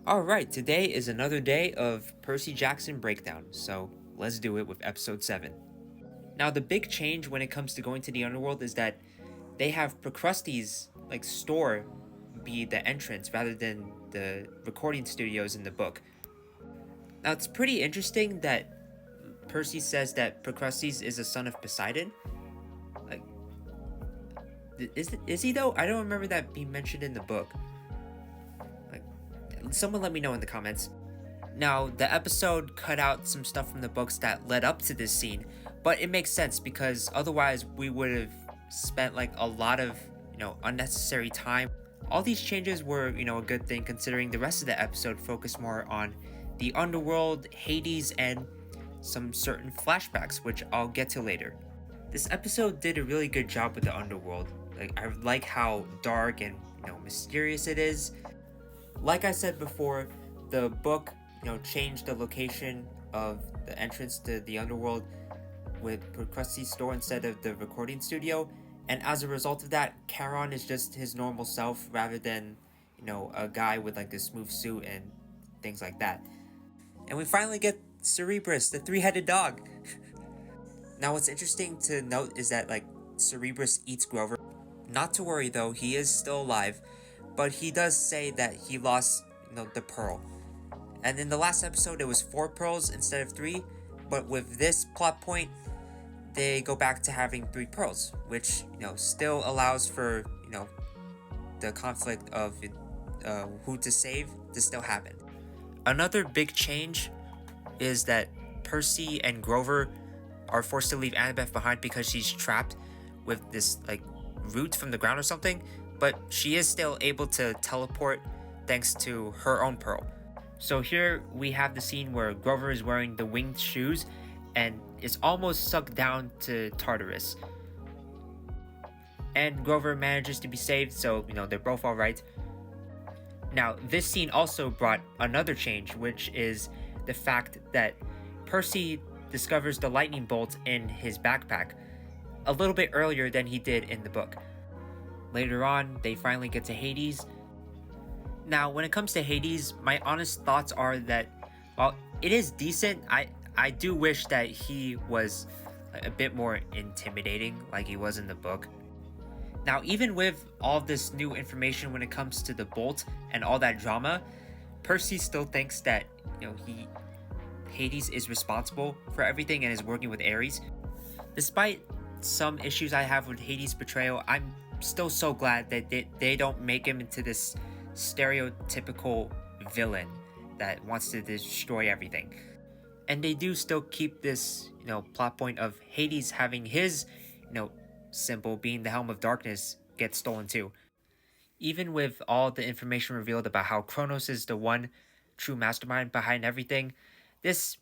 Alright, today is another day of Percy Jackson Breakdown, so let's do it with episode 7. Now, the big change when it comes to going to the underworld is that they have Procruste's store be the entrance rather than the recording studios in the book. Now, it's pretty interesting that Percy says that Procrustes is a son of Poseidon. Like, is he though? I don't remember that being mentioned in the book. Someone let me know in the comments. Now, the episode cut out some stuff from the books that led up to this scene, but it makes sense because otherwise we would have spent a lot of, unnecessary time. All these changes were, a good thing considering the rest of the episode focused more on the underworld, Hades, and some certain flashbacks, which I'll get to later. This episode did a really good job with the underworld. I like how dark and, mysterious it is. Like I said before, the book, changed the location of the entrance to the underworld with Procruste's store instead of the recording studio, and as a result of that, Charon is just his normal self rather than, a guy with a smooth suit and things like that. And we finally get Cerberus, the three-headed dog. Now, what's interesting to note is that Cerberus eats Grover. Not to worry though, he is still alive. But he does say that he lost, the pearl. And in the last episode, it was 4 pearls instead of 3. But with this plot point, they go back to having 3 pearls, which, still allows for, the conflict of who to save to still happen. Another big change is that Percy and Grover are forced to leave Annabeth behind because she's trapped with this, root from the ground or something. But she is still able to teleport thanks to her own pearl. So here we have the scene where Grover is wearing the winged shoes and is almost sucked down to Tartarus. And Grover manages to be saved, so they're both alright. Now, this scene also brought another change, which is the fact that Percy discovers the lightning bolt in his backpack a little bit earlier than he did in the book. Later on, they finally get to Hades. Now, when it comes to Hades, my honest thoughts are that, while it is decent, I do wish that he was a bit more intimidating like he was in the book. Now, even with all this new information when it comes to the bolt and all that drama, Percy still thinks that, Hades is responsible for everything and is working with Ares. Despite some issues I have with Hades' betrayal, I'm still so glad that they don't make him into this stereotypical villain that wants to destroy everything. And they do still keep this, plot point of Hades having his, symbol being the Helm of Darkness get stolen too. Even with all the information revealed about how Kronos is the one true mastermind behind everything, this,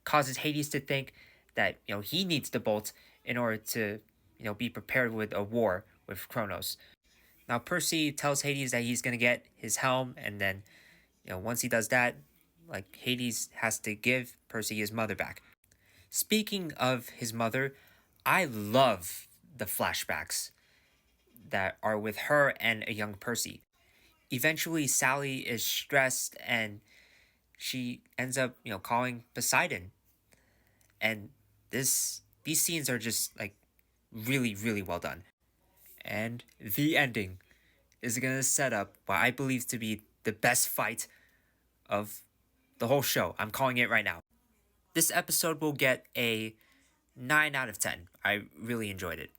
causes Hades to think that, he needs the bolt in order to, be prepared with a war with Kronos. Now, Percy tells Hades that he's going to get his helm, and then, once he does that, Hades has to give Percy his mother back. Speaking of his mother, I love the flashbacks that are with her and a young Percy. Eventually, Sally is stressed, and she ends up, calling Poseidon. And these scenes are just, really, really well done. And the ending is going to set up what I believe to be the best fight of the whole show. I'm calling it right now. This episode will get a 9 out of 10. I really enjoyed it.